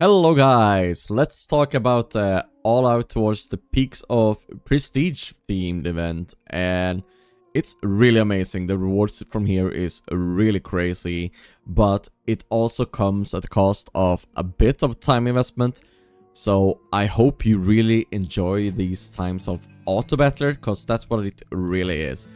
Hello guys, let's talk about All Out towards the Peaks of Prestige themed event, and it's really amazing. The rewards from here is really crazy, but it also comes at the cost of a bit of time investment. So I hope you really enjoy these times of auto battler, because that's what it really is.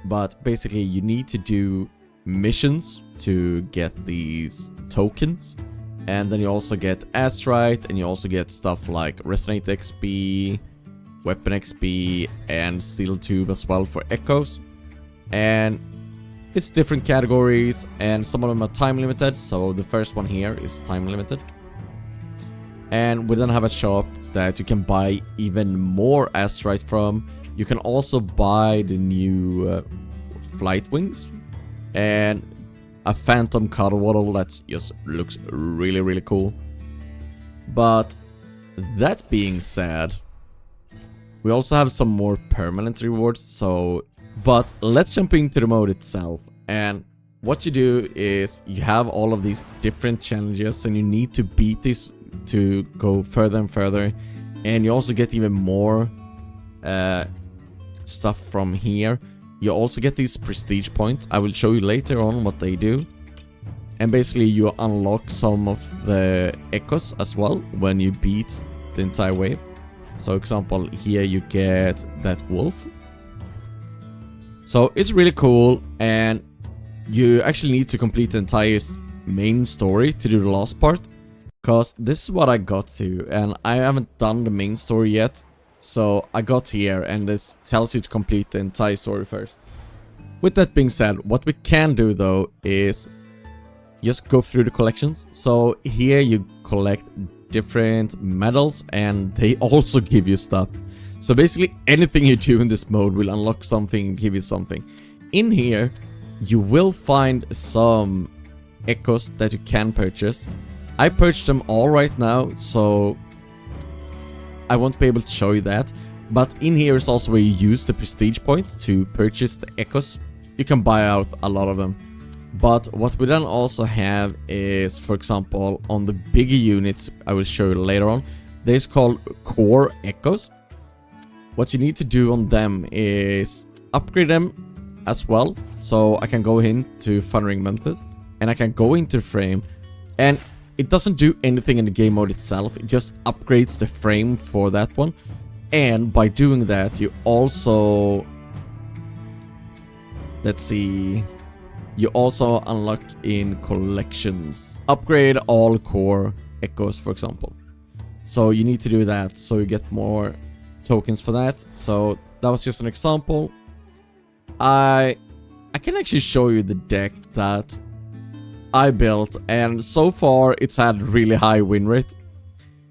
But basically you need to do missions to get these tokens. And then you also get Astrite, and you also get stuff like Resonate XP, Weapon XP, and Steel Tube as well for Echoes. And it's different categories, and some of them are time limited, so the first one here is time limited. And we then have a shop that you can buy even more Astrite from. You can also buy the new Flight Wings, and a Phantom Cuddle Waddle that just looks really cool. But that being said, we also have some more permanent rewards, but let's jump into the mode itself. And what you do is you have all of these different challenges, and you need to beat this to go further and further. And you also get even more stuff from here. You also get these prestige points. I will show you later on what they do. And basically you unlock some of the echoes as well when you beat the entire wave. So example, here you get that wolf. So it's really cool, and you actually need to complete the entire main story to do the last part. Because this is what I got to, and I haven't done the main story yet. So I got here, and this tells you to complete the entire story first. With that being said, what we can do though is just go through the collections. So here you collect different medals, and they also give you stuff. So basically anything you do in this mode will unlock something, give you something. In here you will find some echoes that you can purchase. I purchased them all right now, so I won't be able to show you that. But in here is also where you use the prestige points to purchase the echoes. You can buy out a lot of them. But what we then also have is, for example, on the bigger units, I will show you later on, there's called core echoes. What you need to do on them is upgrade them as well. So I can go into Wuthering Waves, and I can go into frame, and it doesn't do anything in the game mode itself. It just upgrades the frame for that one. And by doing that, you also, let's see, you also unlock in collections. Upgrade all core echoes, for example. So you need to do that, so you get more tokens for that. So that was just an example. I can actually show you the deck that I built, and so far it's had really high win rate.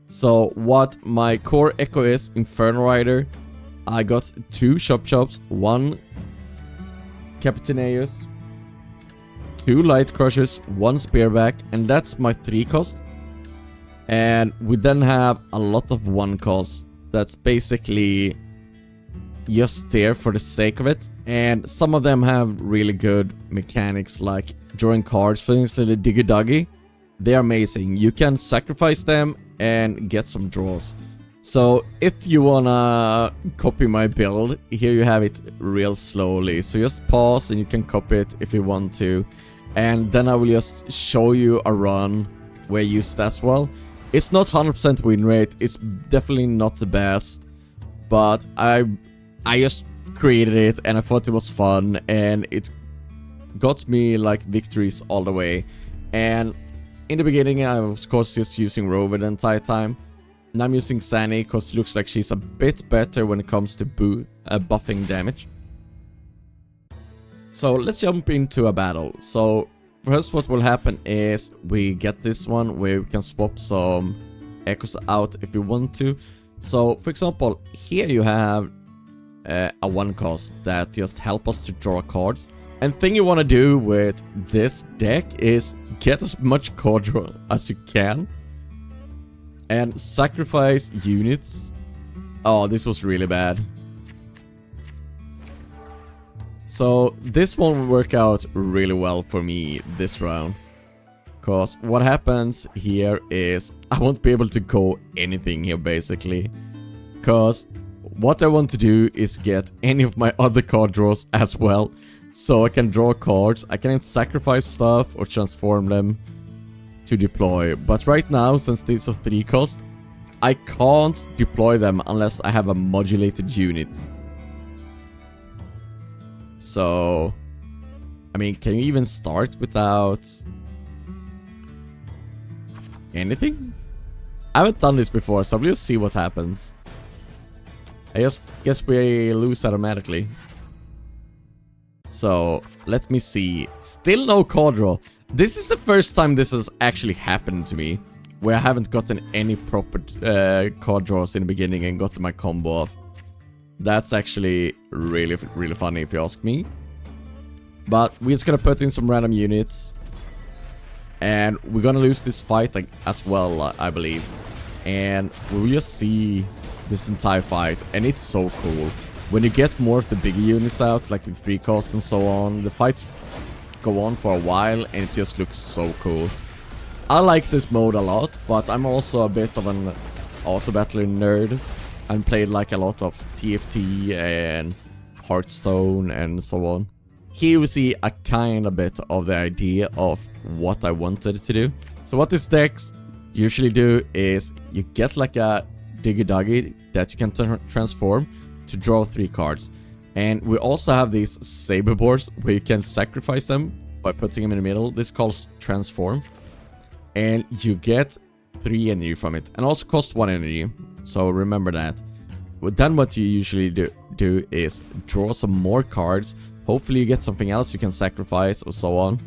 So what my core echo is, Inferno Rider. I got 2 shops, 1 Capitaneus, 2 Light Crushers, 1 Spearback, and that's my 3 cost. And we then have a lot of 1 cost that's basically just there for the sake of it. And some of them have really good mechanics, like drawing cards. For instance, the Diggy Duggy, they're amazing. You can sacrifice them and get some draws. So if you wanna copy my build, here you have it real slowly. So just pause and you can copy it if you want to. And then I will just show you a run where you use it as well. It's not 100% win rate. It's definitely not the best. But I just created it, and I thought it was fun, and it got me like victories all the way. And in the beginning I was of course just using Rover the entire time. Now I'm using Sani because it looks like she's a bit better when it comes to buffing damage. So let's jump into a battle. So first what will happen is we get this one where we can swap some echoes out if we want to. So for example, here you have a 1 cost that just help us to draw cards. And thing you want to do with this deck is get as much card draw as you can and sacrifice units. Oh, this was really bad. So this one will work out really well for me this round, Because what happens here is I won't be able to go anything here basically. Because what I want to do is get any of my other card draws as well. So I can draw cards, I can sacrifice stuff or transform them to deploy. But right now, since these are 3 cost, I can't deploy them unless I have a modulated unit. So, I mean, can you even start without anything? I haven't done this before, so we'll just see what happens. I just guess we lose automatically. So, let me see. Still no card draw. This is the first time this has actually happened to me, where I haven't gotten any proper card draws in the beginning and gotten my combo off. That's actually really, really funny if you ask me. But we're just gonna put in some random units. And we're gonna lose this fight as well, I believe. And we'll just see this entire fight. And it's so cool. When you get more of the bigger units out, like the 3 cost and so on, the fights go on for a while and it just looks so cool. I like this mode a lot, but I'm also a bit of an auto-battler nerd. I played like a lot of TFT and Hearthstone and so on. Here we see a kind of bit of the idea of what I wanted to do. So what this deck usually do is you get like a Diggy Duggy that you can transform to draw 3 cards. And we also have these saber boards where you can sacrifice them by putting them in the middle. This calls transform. And you get 3 energy from it. And also costs 1 energy. So remember that. But then what you usually do is draw some more cards. Hopefully you get something else you can sacrifice or so on.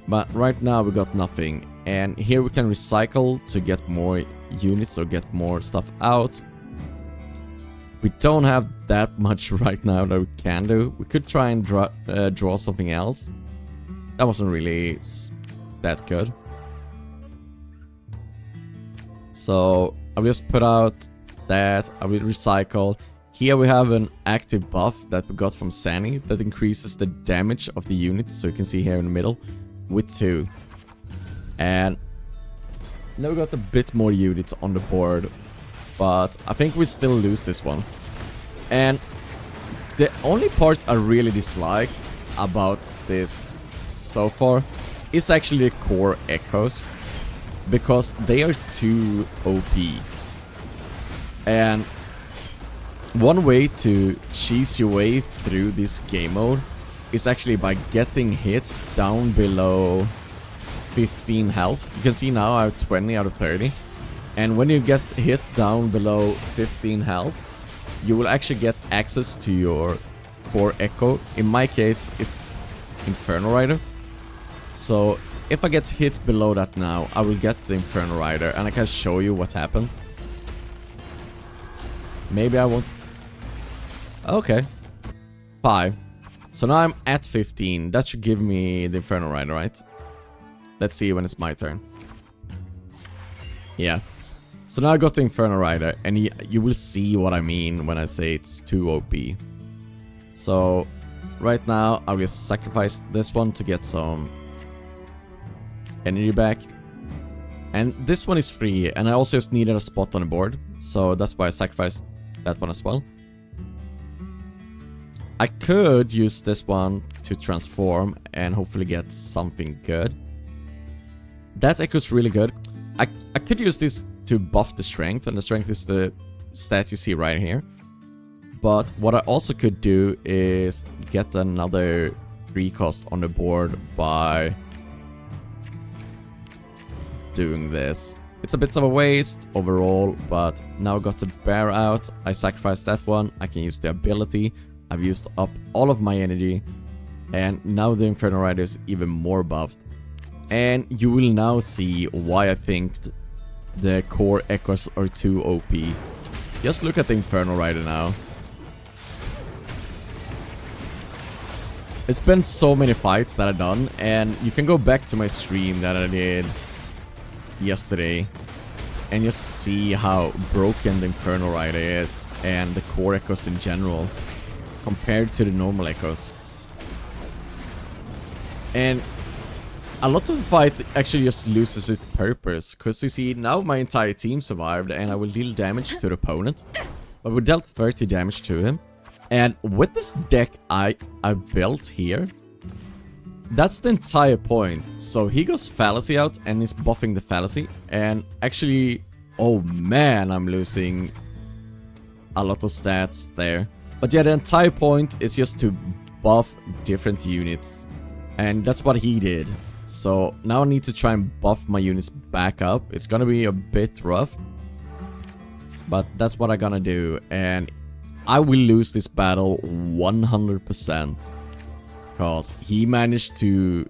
But right now we got nothing. And here we can recycle to get more units or get more stuff out. We don't have that much right now that we can do. We could try and draw something else. That wasn't really that good. So I'll just put out that. I will recycle. Here we have an active buff that we got from Sani that increases the damage of the units. So you can see here in the middle with 2. And now we got a bit more units on the board. But I think we still lose this one. And the only part I really dislike about this so far is actually the core echoes. Because they are too OP. And one way to cheese your way through this game mode is actually by getting hit down below 15 health. You can see now I have 20 out of 30. And when you get hit down below 15 health, you will actually get access to your core echo. In my case, it's Inferno Rider. So if I get hit below that now, I will get the Inferno Rider and I can show you what happens. Maybe I won't. Okay. 5. So now I'm at 15. That should give me the Inferno Rider, right? Let's see when it's my turn. Yeah. So now I got the Inferno Rider, and you will see what I mean when I say it's too OP. So right now I'll just sacrifice this one to get some energy back. And this one is free, and I also just needed a spot on the board. So that's why I sacrificed that one as well. I could use this one to transform and hopefully get something good. That echo's really good. I could use this to buff the strength, and the strength is the stat you see right here. But what I also could do is get another 3 cost on the board by doing this. It's a bit of a waste overall, but now I got the bear out. I sacrificed that one. I can use the ability. I've used up all of my energy, and now the Inferno Rider is even more buffed. And you will now see why I think the core echoes are too OP. Just look at the Inferno Rider now. It's been so many fights that I've done, and you can go back to my stream that I did yesterday and just see how broken the Inferno Rider is and the core echoes in general compared to the normal echoes. And a lot of the fight actually just loses its purpose. Because you see, now my entire team survived and I will deal damage to the opponent. But we dealt 30 damage to him. And with this deck I built here, that's the entire point. So he goes Fallacy out and is buffing the Fallacy. And actually, oh man, I'm losing a lot of stats there. But yeah, the entire point is just to buff different units. And that's what he did. So now I need to try and buff my units back up. It's gonna be a bit rough. But that's what I'm gonna do. And I will lose this battle 100%. Because he managed to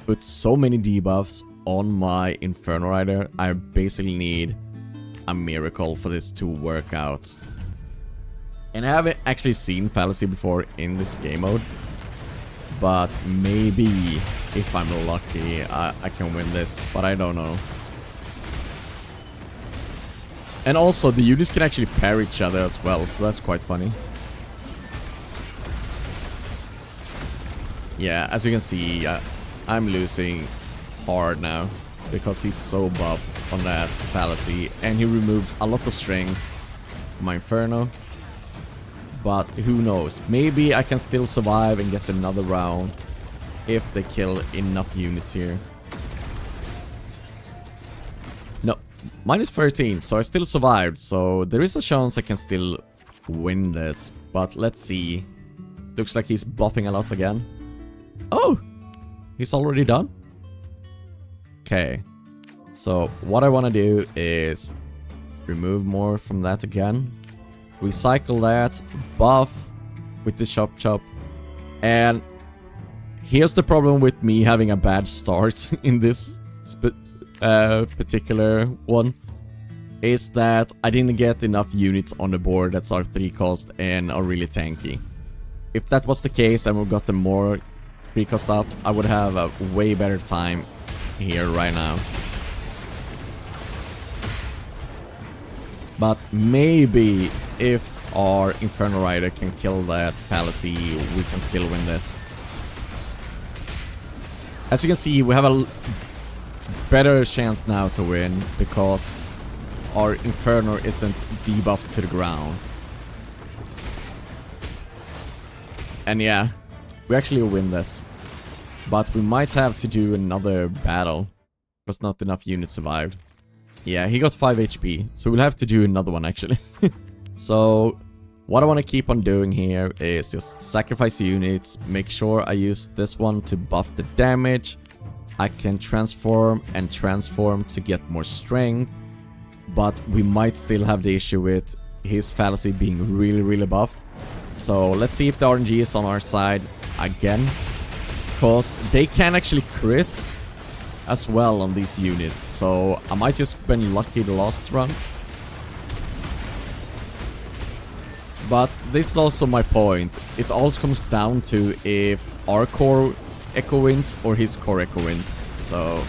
put so many debuffs on my Inferno Rider. I basically need a miracle for this to work out. And I haven't actually seen Fallacy before in this game mode. But maybe, if I'm lucky, I can win this. But I don't know. And also, the units can actually pair each other as well. So that's quite funny. Yeah, as you can see, I'm losing hard now. Because he's so buffed on that Fallacy. And he removed a lot of strength from my Inferno. But who knows? Maybe I can still survive and get another round if they kill enough units here. No, minus 13, so I still survived. So there is a chance I can still win this. But let's see. Looks like he's buffing a lot again. Oh! He's already done? Okay. So what I want to do is remove more from that again. Recycle that, buff with the chop chop. And here's the problem with me having a bad start in this particular one. Is that I didn't get enough units on the board that's our 3 cost and are really tanky. If that was the case and we got them more 3 cost up, I would have a way better time here right now. But maybe if our Inferno Rider can kill that Fallacy, we can still win this. As you can see, we have a better chance now to win because our Inferno isn't debuffed to the ground. And yeah, we actually win this. But we might have to do another battle because not enough units survived. Yeah, he got 5 HP, so we'll have to do another one actually. So, what I want to keep on doing here is just sacrifice units, make sure I use this one to buff the damage. I can transform and transform to get more strength, but we might still have the issue with his Fallacy being really buffed. So, let's see if the RNG is on our side again, because they can actually crit as well on these units, so I might just been lucky the last run. But this is also my point. It also comes down to if our core echo wins or his core echo wins. So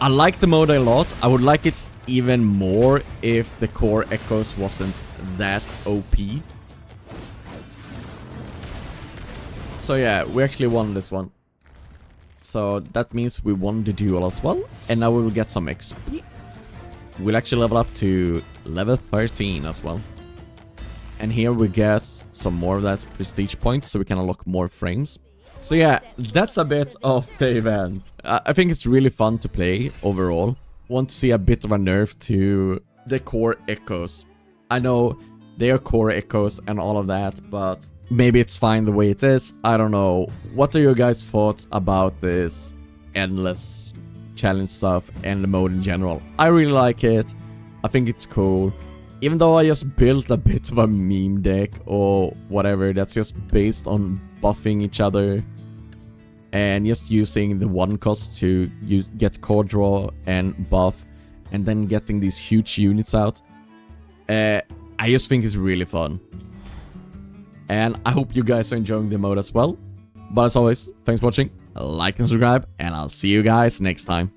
I like the mode a lot. I would like it even more if the core echoes wasn't that OP. So yeah, we actually won this one. So that means we won the duel as well. And now we will get some XP. We'll actually level up to level 13 as well. And here we get some more of that prestige points so we can unlock more frames. So yeah, that's a bit of the event. I think it's really fun to play overall. Want to see a bit of a nerf to the core echoes. I know they are core echoes and all of that, but maybe it's fine the way it is. I don't know. What are your guys' thoughts about this endless challenge stuff and the mode in general? I really like it. I think it's cool. Even though I just built a bit of a meme deck or whatever that's just based on buffing each other and just using the 1 cost to get core draw and buff and then getting these huge units out. I just think it's really fun. And I hope you guys are enjoying the mode as well. But as always, thanks for watching, like and subscribe, and I'll see you guys next time.